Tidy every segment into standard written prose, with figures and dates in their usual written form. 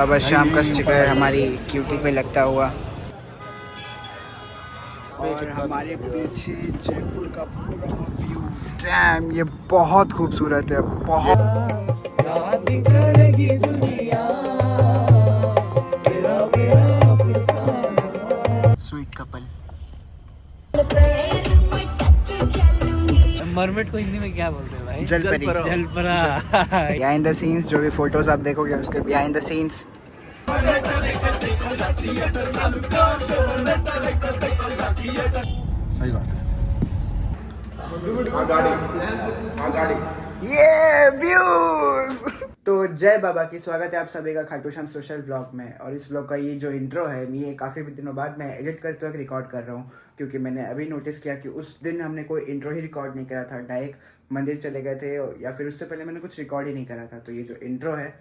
बाबा श्याम का स्टिकर हमारी क्यूटी पे लगता हुआ। और हमारे पीछे जयपुर का पूरा व्यू, डैम ये बहुत खूबसूरत है, बहुत। Sweet couple. मरमेड को हिंदी में क्या बोलते हैं भाई? जलपरी। जलपरा। बिहाइंड द सीन्स जो भी फोटोज आप देखोगे उसके बिहाइंड द सीन्स। सही बात है। ये व्यूज। तो जय बाबा की स्वागत है आप सभी का खाटू श्याम सोशल ब्लॉग में। और इस ब्लॉग का ये जो इंट्रो है ये काफ़ी दिनों बाद मैं एडिट करते वक्त रिकॉर्ड कर रहा हूँ, क्योंकि मैंने अभी नोटिस किया कि उस दिन हमने कोई इंट्रो ही रिकॉर्ड नहीं करा था। डायरेक्ट मंदिर चले गए थे या फिर उससे पहले मैंने कुछ रिकॉर्ड ही नहीं करा था। तो ये जो इंट्रो है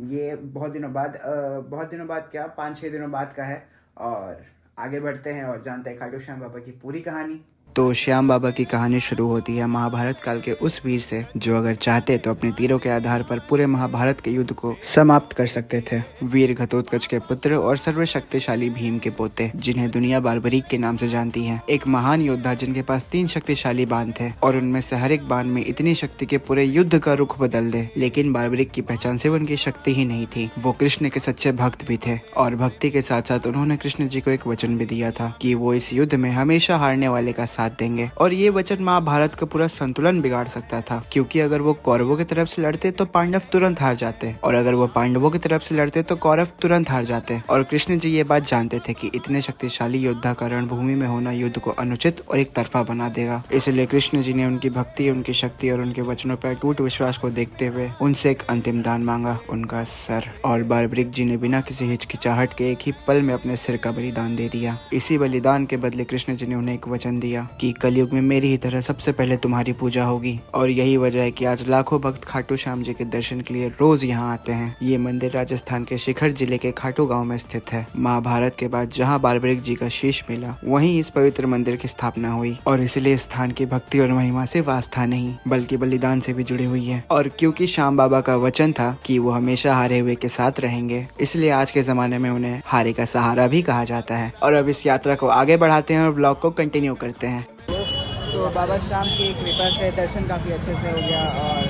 ये बहुत दिनों बाद क्या 5-6 दिनों बाद का है। और आगे बढ़ते हैं और जानते हैं खाटू श्याम बाबा की पूरी कहानी। तो श्याम बाबा की कहानी शुरू होती है महाभारत काल के उस वीर से जो अगर चाहते तो अपने तीरों के आधार पर पूरे महाभारत के युद्ध को समाप्त कर सकते थे। वीर घटोत्कच के पुत्र और सर्वशक्तिशाली भीम के पोते, जिन्हें दुनिया बार्बरीक के नाम से जानती है। एक महान योद्धा जिनके पास 3 शक्तिशाली बाण थे और उनमें से हर एक बाण में इतनी शक्ति के पूरे युद्ध का रुख बदल दे। लेकिन बार्बरीक की पहचान सिर्फ उनकी शक्ति ही नहीं थी, वो कृष्ण के सच्चे भक्त भी थे। और भक्ति के साथ साथ उन्होंने कृष्ण जी को एक वचन भी दिया था कि वो इस युद्ध में हमेशा हारने वाले का साथ देंगे। और ये वचन महाभारत का पूरा संतुलन बिगाड़ सकता था, क्योंकि अगर वो कौरवों की तरफ से लड़ते तो पांडव तुरंत हार जाते, और अगर वो पांडवों की तरफ से लड़ते तो कौरव तुरंत हार जाते। और कृष्ण जी ये बात जानते थे कि इतने शक्तिशाली योद्धा का रणभूमि में होना युद्ध को अनुचित और एक तरफा बना देगा। इसलिए कृष्ण जी ने उनकी भक्ति, उनकी शक्ति और उनके वचनों पर टूट विश्वास को देखते हुए उनसे एक अंतिम दान मांगा, उनका सर। और बार्बरीक जी ने बिना किसी हिचकिचाहट के एक ही पल में अपने सिर का बलिदान दे दिया। इसी बलिदान के बदले कृष्ण जी ने उन्हें एक वचन दिया कि कलयुग में मेरी ही तरह सबसे पहले तुम्हारी पूजा होगी। और यही वजह है कि आज लाखों भक्त खाटू श्याम जी के दर्शन के लिए रोज यहाँ आते हैं। ये मंदिर राजस्थान के शिखर जिले के खाटू गांव में स्थित है। महाभारत के बाद जहाँ बार्बरीक जी का शीश मिला वहीं इस पवित्र मंदिर की स्थापना हुई। और इसलिए स्थान की भक्ति और महिमा सिर्फ आस्था नहीं बल्कि बलिदान से भी जुड़ी हुई है। और क्योंकि श्याम बाबा का वचन था कि वो हमेशा हारे हुए के साथ रहेंगे, इसलिए आज के जमाने में उन्हें हारे का सहारा भी कहा जाता है। और अब इस यात्रा को आगे बढ़ाते हैं और ब्लॉग को कंटिन्यू करते हैं। तो बाबा श्याम की कृपा से दर्शन काफ़ी अच्छे से हो गया। और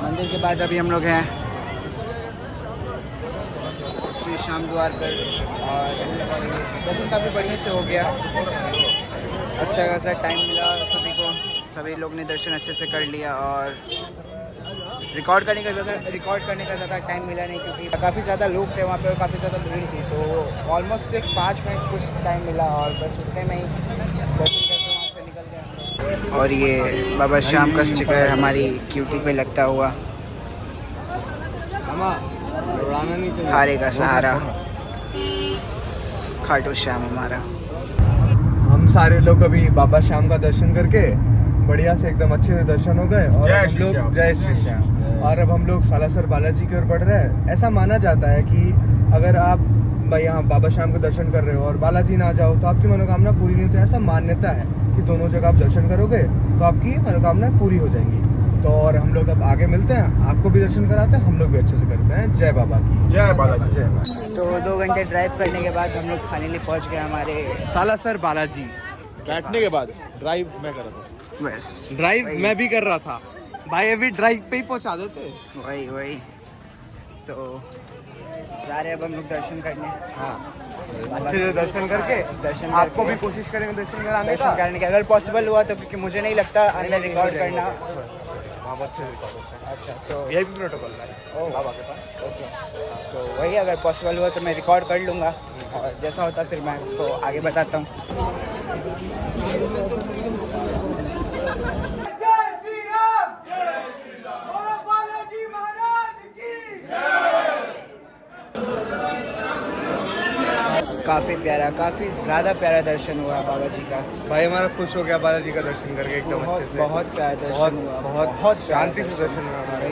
मंदिर के बाद अभी हम लोग हैं श्री श्याम द्वार पर, और दर्शन काफ़ी बढ़िया से हो गया। अच्छा खासा टाइम मिला सभी को, सभी लोग ने दर्शन अच्छे से कर लिया। और रिकॉर्ड करने का ज़्यादा टाइम मिला नहीं, क्योंकि काफ़ी ज़्यादा लोग थे वहाँ पे और काफ़ी ज़्यादा भीड़ थी। तो ऑलमोस्ट सिर्फ 5 मिनट कुछ टाइम मिला और बस उतने में ही दर्शन करके वहाँ से निकल गया। और ये बाबा श्याम का स्टिकर हमारी क्यूटी पे लगता हुआ, हारे का सहारा, खाटू श्याम हमारा। हम सारे लोग अभी बाबा श्याम का दर्शन करके बढ़िया से एकदम अच्छे से दर्शन हो गए। और हम लोग जय श्री श्याम। और अब हम लोग सालासर बालाजी की ओर बढ़ रहे हैं। ऐसा माना जाता है कि अगर आप यहाँ बाबा श्याम का दर्शन कर रहे हो और बालाजी ना जाओ तो आपकी मनोकामना पूरी नहीं होती। ऐसा मान्यता है कि दोनों जगह आप दर्शन करोगे तो आपकी मनोकामनाएं पूरी हो जाएंगी। तो और हम लोग अब आगे मिलते हैं, आपको भी दर्शन कराते हैं, हम लोग भी अच्छे से करते हैं। जय बाबा की जय बालाजी जय बाबा। तो 2 घंटे ड्राइव करने के बाद हम लोग फाइनली पहुँच गए हमारे सालासर बालाजी। बैठने के बाद ड्राइव मैं कर रहा था, बस ड्राइव मैं भी कर रहा था भाई। अभी ड्राइव पे ही पहुंचा देते। वही तो जा रहे अब हम लोग दर्शन करने। हाँ, अच्छे से दर्शन करके आपको भी कोशिश करेंगे दर्शन करने का अगर पॉसिबल हुआ तो, क्योंकि मुझे नहीं लगता अंदर रिकॉर्ड करना। अच्छे से रिकॉर्ड होता है। अच्छा, तो यही भी प्रोटोकॉल है बाबा के पास। ओके, तो वही अगर पॉसिबल हुआ तो मैं रिकॉर्ड कर लूँगा, और जैसा होता फिर मैं तो आगे बताता हूँ। काफ़ी ज़्यादा प्यारा दर्शन हुआ बाबा जी का। भाई हमारा खुश हो गया बालाजी का दर्शन करके एकदम अच्छे से। बहुत प्यारा दर्शन हुआ, बहुत शांति से दर्शन हुआ हमारे।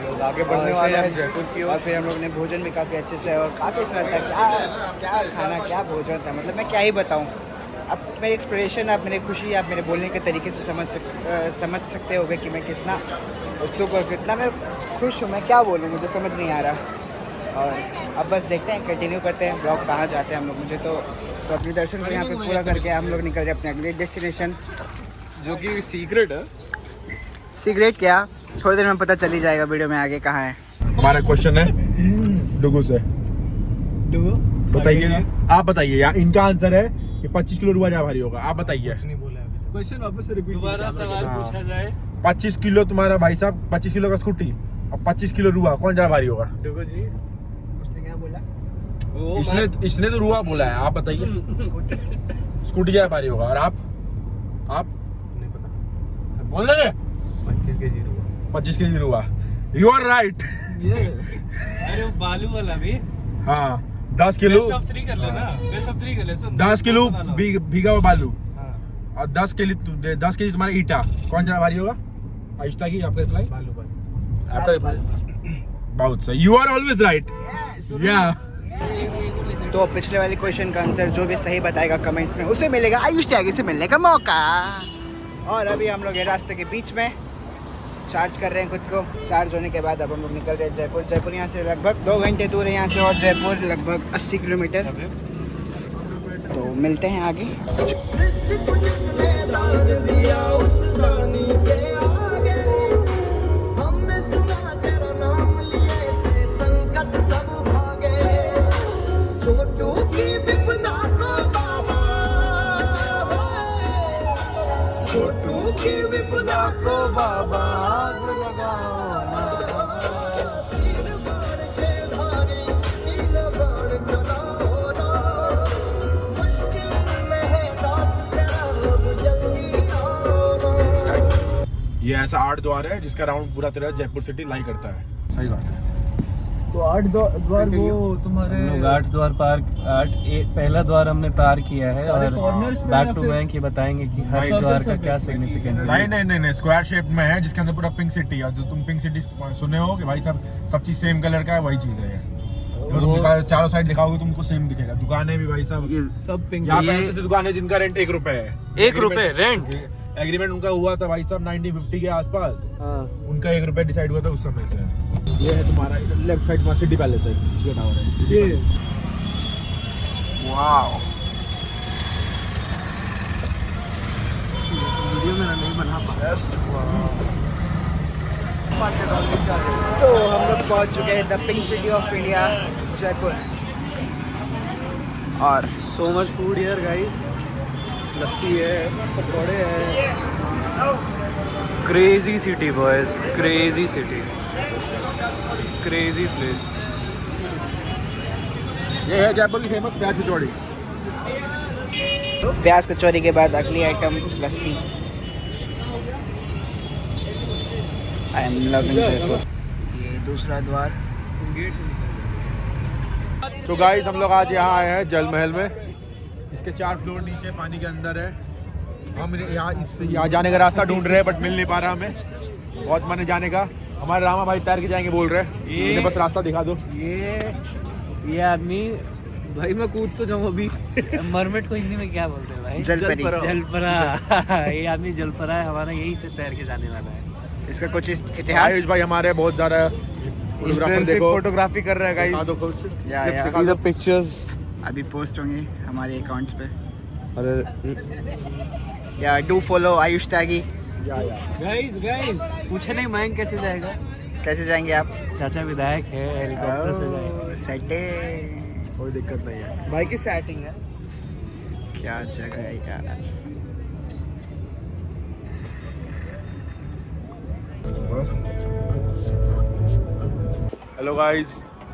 लोग आगे बढ़ने वाले हैं जयपुर की और फिर हम लोग ने भोजन भी काफ़ी अच्छे से और काफ़ी श्रद्धा, क्या खाना क्या भोजन था, मतलब मैं क्या ही बताऊँ। अब मेरे एक्सप्रेशन, आप मेरी खुशी, आप मेरे बोलने के तरीके से समझ सकते होगे कि मैं कितना उत्सुक और कितना मैं खुश हूँ। मैं क्या बोलूँ, मुझे समझ नहीं आ रहा। और अब बस देखते हैं, कंटिन्यू करते हैं ब्लॉग, कहाँ जाते हैं हम लोग। मुझे तो अपने दर्शन को यहाँ पे पूरा करके हम लोग निकल रहे अपने अगले डेस्टिनेशन, जो कि सीक्रेट है। सीक्रेट क्या, थोड़ी देर में पता चल ही जाएगा वीडियो में आगे कहाँ है। हमारा क्वेश्चन है डुगू से, बताइए आप बताइए यार, इनका आंसर है कि 25 किलो रुआ जा भारी होगा। आप बताइए, क्वेश्चन वापस से रिपीट दोबारा सवाल पूछा जाए। 25 किलो तुम्हारा भाई साहब, 25 किलो का स्कूटी और 25 किलो रुआ, कौन ज्यादा भारी होगा? देखो जी, उसने क्या बोला? इसने तो रुआ बोला है, आप बताइए। स्कूटी ज्यादा भारी होगा। और आप नहीं पता। बोल दे 25 केजी रुआ। 25 केजी रुआ, यू आर राइट। अरे वो बालू वाला भी हाँ 10 किलो, बेस्ट ऑफ 3 कर लेना, बेस्ट ऑफ 3 कर ले। सुन 10 किलो भीगा हुआ बालू हाँ, और 10 केजी तुम्हारा ईटा, कौन ज्यादा भारी होगा? आहिस्ता की आपका रिप्लाई। आपका रिप्लाई बहुत सही, यू आर ऑलवेज राइट। या तो पिछले वाले क्वेश्चन का आंसर जो भी सही बताएगा कमेंट्स में, उसे मिलेगा आयुष त्यागी से मिलने का मौका। और अभी हम लोग ये रास्ते के बीच में चार्ज कर रहे हैं खुद को। चार्ज होने के बाद अब हम लोग निकल रहे हैं जयपुर। जयपुर यहाँ से लगभग 2 घंटे दूर है यहाँ से, और जयपुर लगभग 80 किलोमीटर। तो मिलते हैं आगे। ये ऐसा 8 द्वार है जिसका राउंड पूरा तरह जयपुर सिटी लाई करता है। सही बात है। तो 8 द्वार वो तुम्हारे हम लोग 8 द्वार पार, पहला द्वार हमने पार किया है। सारे और corners में बैक या टू फिर- बैंक ये बताएंगे कि हर Circle द्वार का circle क्या circle। सिग्निफिकेंस है। नहीं स्क्वायर शेप में है, जिसके अंदर पूरा पिंक सिटी है। जो तुम पिंक सिटी सुने हो कि भाई सब चीज सेम कलर का है, वही चीज है ये। जो तुम चारों साइड दिखाओगे तुमको सेम दिखेगा। दुकानें भी भाई साहब सब पिंक। यहाँ पे ऐसे दुकान है जिनका रेंट 1 रुपए है। 1 रुपए रेंट? एग्रीमेंट उनका हुआ था भाई साहब 1950 के आसपास। हाँ, उनका 1 रुपए डिसाइड हुआ था उस समय से। ये है तुम्हारा लेफ्ट साइड में सिटी पैलेस है, इसका टावर है। ये वाओ, वीडियो मेरा नहीं बना तो हम लोग पहुंच चुके हैं the pink city of India, Jaipur. और so much food here guys. Lassi है, पकौड़े है। Crazy city boys, crazy city, crazy place. ये है जयपुर की फेमस प्याज कचौड़ी। प्याज कचौरी के बाद अगली item lassi. I am loving Jaipur. ये दूसरा द्वार। तो गाइस हम लोग आज यहाँ आए हैं जल महल में। इसके 4 फ्लोर नीचे पानी के अंदर है। हम यहाँ जाने का रास्ता ढूंढ रहे हैं बट मिल नहीं पा रहा हमें। बहुत मन है जाने का। हमारे रामा भाई तैर के जाएंगे बोल रहे हैं। इन्हें बस रास्ता दिखा दो। ये आदमी, भाई मैं कूद तो जाऊँ अभी। मरमेड को हिंदी में क्या बोलते हैं भाई? जलपरी। जलपरा। ये आदमी जलपरा है, हमारा यही से तैर के जाने वाला है। इसका कुछ इतिहास। आयुष भाई हमारे बहुत ज्यादा फोटोग्राफर, देखो फोटोग्राफी कर रहा है गाइस। दिखा दो कुछ। या See the pictures। अभी पोस्ट होंगे हमारे अकाउंट्स पे। अरे या do follow Ayush Tyagi. Guys पूछे नहीं मयंक कैसे जाएगा? कैसे जाएंगे आप? चाचा विधायक है, हेलीकॉप्टर से जाएगा। सेटे। कोई दिक्कत नहीं है। भाई की सेटिंग है। क्या जगह है यार। हेलो गाइस,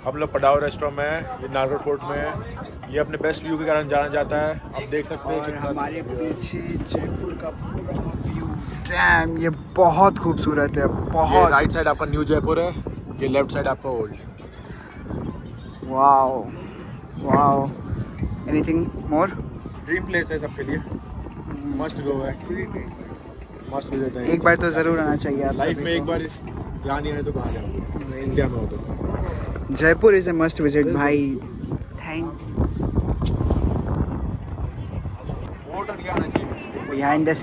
हम लोग पडाव रेस्टोरेंट में है, ये नागौर फोर्ट में है। ये अपने बेस्ट व्यू के कारण जाना जाता है। आप देख सकते और हैं हमारे पीछे जयपुर का पूरा व्यू। डैम, ये बहुत खूबसूरत है, ये बहुत। राइट साइड आपका न्यू जयपुर है, ये लेफ्ट साइड आपका old. Wow wow. Anything more? Dream place है सबके लिए, मस्ट गो है, मस्ट विजिट है। एक बार तो जरूर आना चाहिए आप लाइफ सभी में को। एक बार यहाँ नहीं आए तो कहाँ जाओगे? इंडिया में हो तो। Jaipur is a must visit भाई। Thank. Water behind the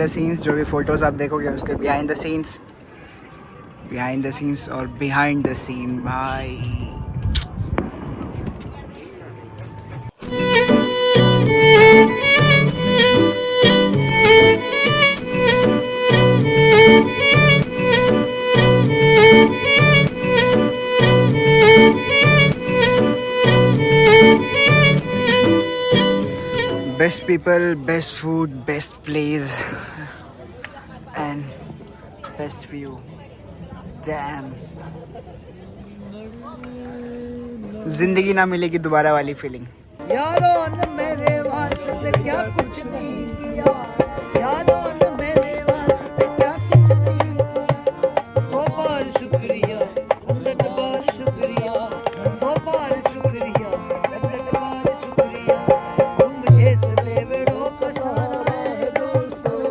scenes जो भी फोटोज आप देखोगे उसके बिहाइंड द सीन्स और बिहाइंड द सीन भाई। Best people, best food, best place and best view. Damn. जिंदगी ना मिलेगी दोबारा वाली फीलिंग। यारों ने मेरे वास्ते क्या कुछ नहीं किया, यारों ने मेरे वास्ते क्या कुछ नहीं किया। 100 बार शुक्रिया, 100 बार शुक्रिया, 100 बार शुक्रिया, 100 बार शुक्रिया। तुम जैसे बेवड़ों का सहारा है दोस्तों,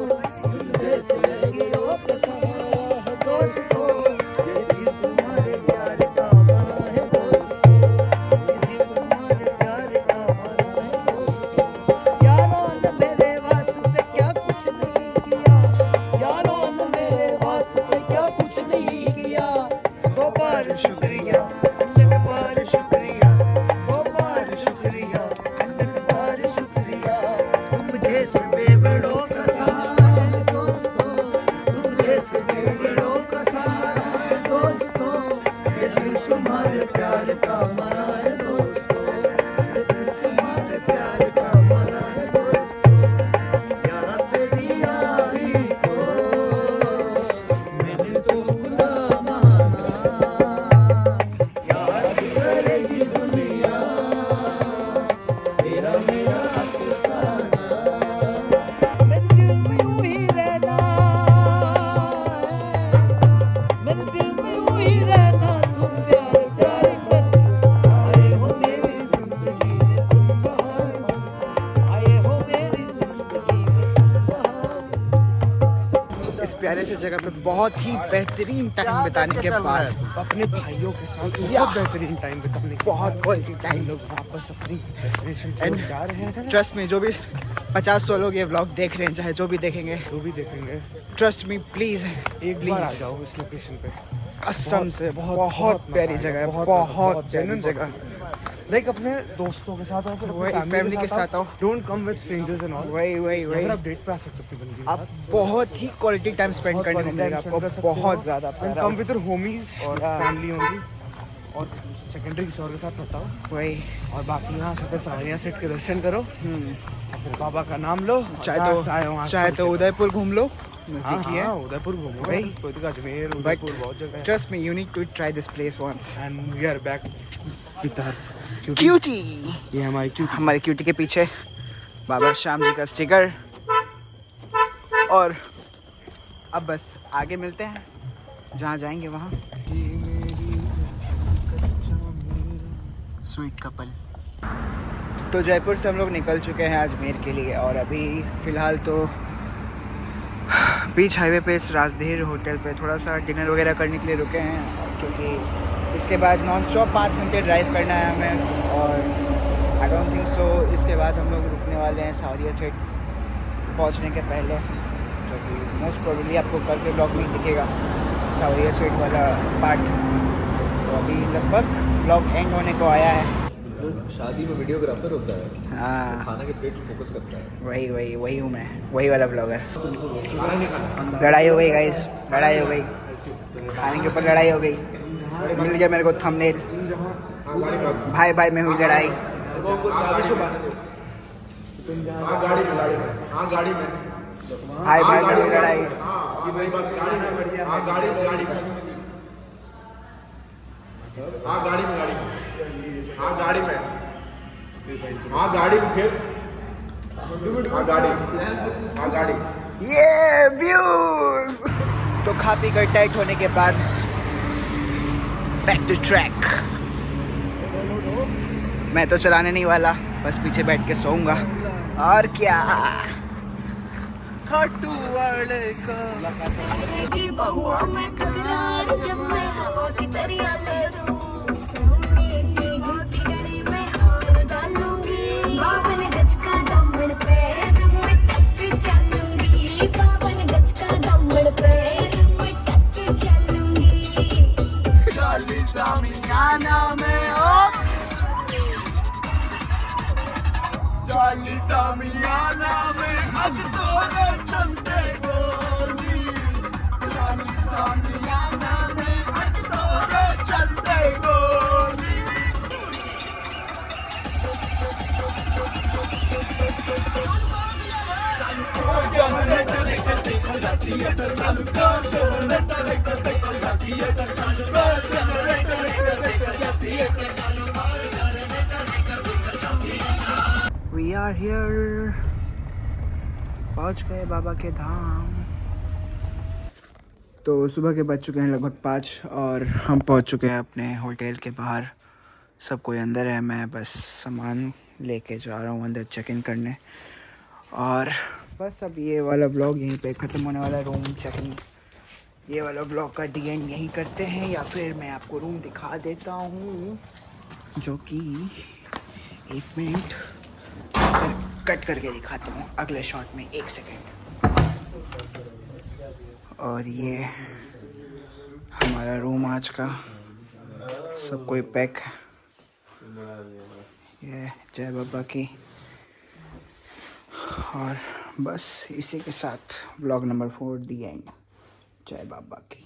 तुम जैसे बेवड़ों का सहारा है दोस्तों। ये दिल तुम्हारे प्यार का बना है दोस्तों, ये दिल तुम्हारे प्यार का बना है दोस्तों। यारों ने मेरे वास्ते क्या कुछ नहीं किया, यारों ने मेरे वास्ते क्या कुछ नहीं किया। 100 बार शुक्रिया, 100 बार शुक्रिया, 100 बार शुक्रिया, 100 बार शुक्रिया। तुम जैसे बेवड़ों का सहारा है दोस्तों, तुम जैसे बेवड़ों का सहारा है दोस्तों। ये दिल तुम्हारे प्यार का मरा है दोस्तों, ये दिल तुम्हारे प्यार का मरा है दोस्तों। यारा तेरी यारी को मैंने तो खुदा माना, यार करेगी दुनिया तेरा मेरा अफसाना। मेरे दिल में यूं ही रहना है, मेरे दिल में यूं ही रहना। तुम प्यार प्यार करके आए हो मेरी जिंदगी में, तुम बहार आए हो मेरी जिंदगी में, तुम बहार। इस प्यारे से जगह पे बहुत ही बेहतरीन टाइम बिताने के बाद अपने भाइयों के साथ या। बहुत बेहतरीन टाइम बिताने के बहुत क्वालिटी टाइम लोग वापस अपनी डेस्टिनेशन की And- ओर जा रहे हैं। ट्रस्ट में जो भी 50-100 लोग ये व्लॉग देख रहे हैं, चाहे जो भी देखेंगे, जो भी देखेंगे ट्रस्ट मी प्लीज, एक बार आ जाओ इस लोकेशन पे। कसम से बहुत बहुत प्यारी मजा जगह है, आएगा, बहुत प्यारी genuine जगह। लाइक अपने दोस्तों के साथ आओ, फिर वही, family के साथ आओ। Don't come with strangers and all. वही आप डेट पे आ सकते हो अपनी बंदी के आप साथ। बहुत ही क्वालिटी टाइम स्पेंड करने को मिलेगा आपको, बहुत ज़्यादा प्यारा। कम विद होमीज और Yeah. फैमिली होंगी और सेकेंडरी किसी और के साथ बताओ। वही और बाकी यहाँ से सारिया सेट के दर्शन करो हम्म, और फिर बाबा का नाम लो। चाहे तो उदयपुर घूम लो, नजदीक ही है। उदयपुर घूमो भाई। कोई तो अजमेर But उदयपुर बहुत जगह है। Trust me, you need to try this place once. And we are back with our cutie, ये हमारी क्यूटी। हमारे क्यूटी के पीछे बाबा श्याम जी का स्टिकर। और अब बस आगे मिलते हैं, जहाँ जाएंगे वहाँ स्वीट कपल। तो जयपुर से हम लोग निकल चुके हैं अजमेर के लिए और अभी फ़िलहाल तो बीच हाईवे पे इस राजधीर होटल पे थोड़ा सा डिनर वगैरह करने के लिए रुके हैं, क्योंकि इसके बाद नॉन स्टॉप 5 घंटे ड्राइव करना है हमें। और आई डोंट थिंक सो इसके बाद हम लोग रुकने वाले हैं सावरिया सेट पहुंचने के पहले, जो कि मोस्ट प्रोबेबली आपको कल के ब्लॉग में ही दिखेगा सावरिया सेट वाला पार्ट। तो अभी लगभग ब्लॉग एंड होने को आया है। जो शादी में वीडियोग्राफर होता है, हाँ, खाना के प्लेट पे फोकस करता है। वही हूँ मैं, वही वाला ब्लॉगर। लड़ाई हो गई गाइस, लड़ाई हो गई, खाने के ऊपर लड़ाई हो गई। मिल गया मेरे को थंबनेल, भाई भाई में हुई लड़ाई। भाई भाई में हुई लड़ाई। ये व्यूज। तो खा पी कर टाइट होने के बाद बैक टू ट्रैक। मैं तो चलाने नहीं वाला, बस पीछे बैठ के सोऊंगा और क्या। खाटू वाले का चलेगी बहुआ में टकरार जब मैं हवा की तरिया लहरूं। सोने की घुटी गली में हार डालूंगी। बावन गज का दामन पैर में टक We are here. पहुंच गए बाबा के धाम। तो सुबह के बज चुके हैं लगभग 5 और हम पहुंच चुके हैं अपने होटल के बाहर। सब कोई अंदर है, मैं बस सामान लेके जा रहा हूँ अंदर चेक इन करने। और बस अब ये वाला व्लॉग यहीं पे ख़त्म होने वाला है। रूम चेकिंग ये वाला व्लॉग का डी एंड यहीं करते हैं, या फिर मैं आपको रूम दिखा देता हूँ, जो कि 1 मिनट कट करके दिखाता हूँ अगले शॉट में। 1 सेकेंड। और ये हमारा रूम आज का, सब कोई पैक है। ये जय बाबा की। और बस इसी के साथ व्लॉग नंबर 4 दी एंड। जय बाबा की।